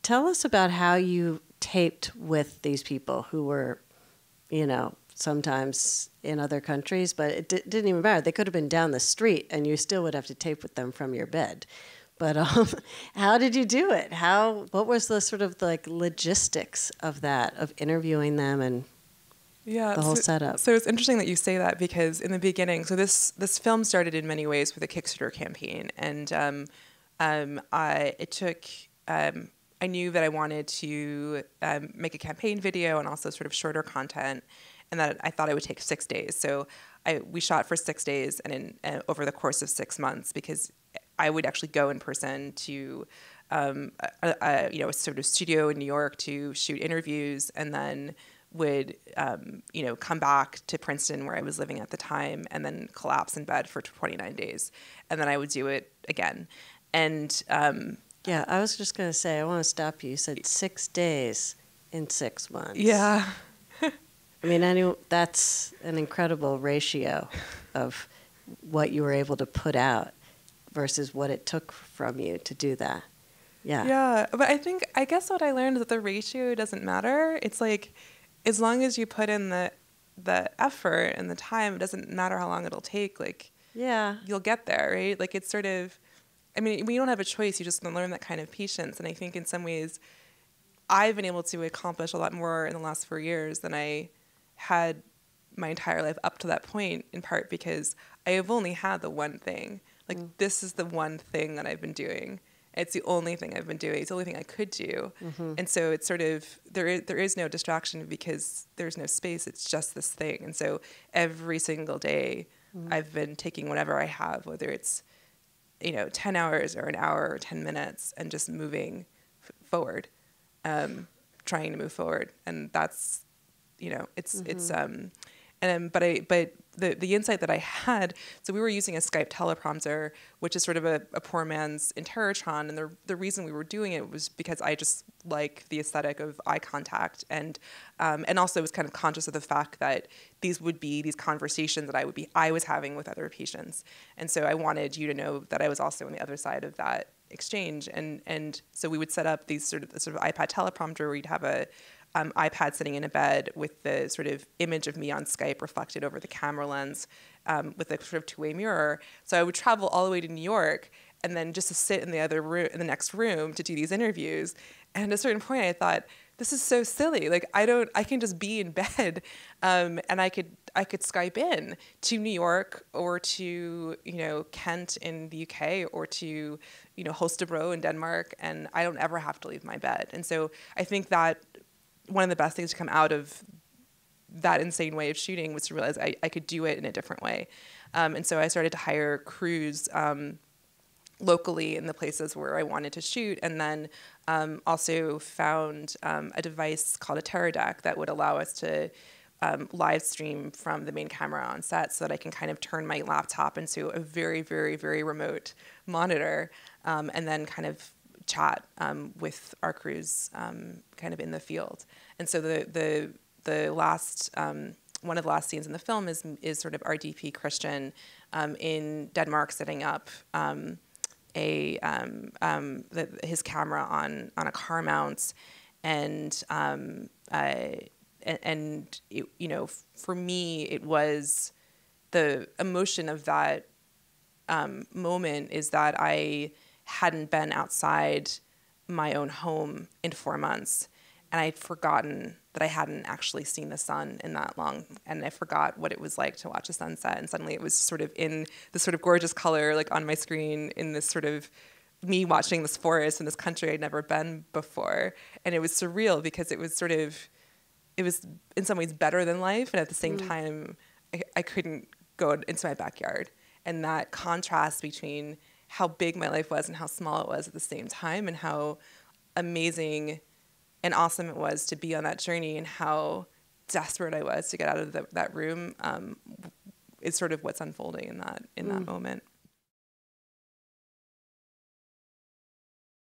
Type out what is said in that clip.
Tell us about how you taped with these people who were, sometimes in other countries, but it didn't even matter. They could have been down the street and you still would have to tape with them from your bed. But how did you do it? What was the sort of like logistics of that, of interviewing them and the whole setup? So it's interesting that you say that, because in the beginning, so this film started in many ways with a Kickstarter campaign, and I knew that I wanted to make a campaign video and also sort of shorter content, and that I thought it would take 6 days. So we shot for 6 days and over the course of 6 months, because I would actually go in person to a sort of studio in New York to shoot interviews, and then would come back to Princeton, where I was living at the time, and then collapse in bed for 29 days, and then I would do it again. And yeah, I was just going to say, I want to stop you. You said 6 days in 6 months. Yeah. I mean, that's an incredible ratio of what you were able to put out versus what it took from you to do that. Yeah. Yeah, but I guess what I learned is that the ratio doesn't matter. It's like, as long as you put in the effort and the time, it doesn't matter how long it'll take. Like, yeah, you'll get there, right? Like, it's sort of, I mean, we don't have a choice. You just learn that kind of patience. And I think in some ways, I've been able to accomplish a lot more in the last 4 years than I had my entire life up to that point, in part because I have only had the one thing. Like, this is the one thing that I've been doing. It's the only thing I've been doing. It's the only thing I could do. Mm-hmm. And so it's sort of, there is no distraction because there's no space. It's just this thing. And so every single day I've been taking whatever I have, whether it's, 10 hours or an hour or 10 minutes, and just moving forward, trying to move forward. And that's, but the insight that I had, so we were using a Skype teleprompter, which is sort of a poor man's Interrotron, and the reason we were doing it was because I just like the aesthetic of eye contact, and also was kind of conscious of the fact that these would be these conversations that I was having with other patients, and so I wanted you to know that I was also on the other side of that exchange, and so we would set up these sort of iPad teleprompter where you'd have a iPad sitting in a bed with the sort of image of me on Skype reflected over the camera lens, with a sort of two-way mirror. So I would travel all the way to New York, and then just to sit in the next room to do these interviews. And at a certain point, I thought, this is so silly. Like, I can just be in bed, and I could Skype in to New York, or to Kent in the UK, or to Holstebro in Denmark, and I don't ever have to leave my bed. And so I think that one of the best things to come out of that insane way of shooting was to realize I could do it in a different way. And so I started to hire crews locally in the places where I wanted to shoot, and then also found a device called a Teradek that would allow us to live stream from the main camera on set, so that I can kind of turn my laptop into a very, very, very remote monitor, and then kind of chat with our crews kind of in the field. And so the last one of the last scenes in the film is sort of our DP Christian in Denmark setting up his camera on a car mount, and for me it was the emotion of that moment is that I hadn't been outside my own home in 4 months, and I'd forgotten that I hadn't actually seen the sun in that long, and I forgot what it was like to watch a sunset, and suddenly it was sort of in this sort of gorgeous color, like on my screen, in this sort of me watching this forest in this country I'd never been before, and it was surreal because it was in some ways better than life, and at the same time I couldn't go into my backyard, and that contrast between how big my life was and how small it was at the same time, and how amazing and awesome it was to be on that journey, and how desperate I was to get out of that room, is sort of what's unfolding in that moment.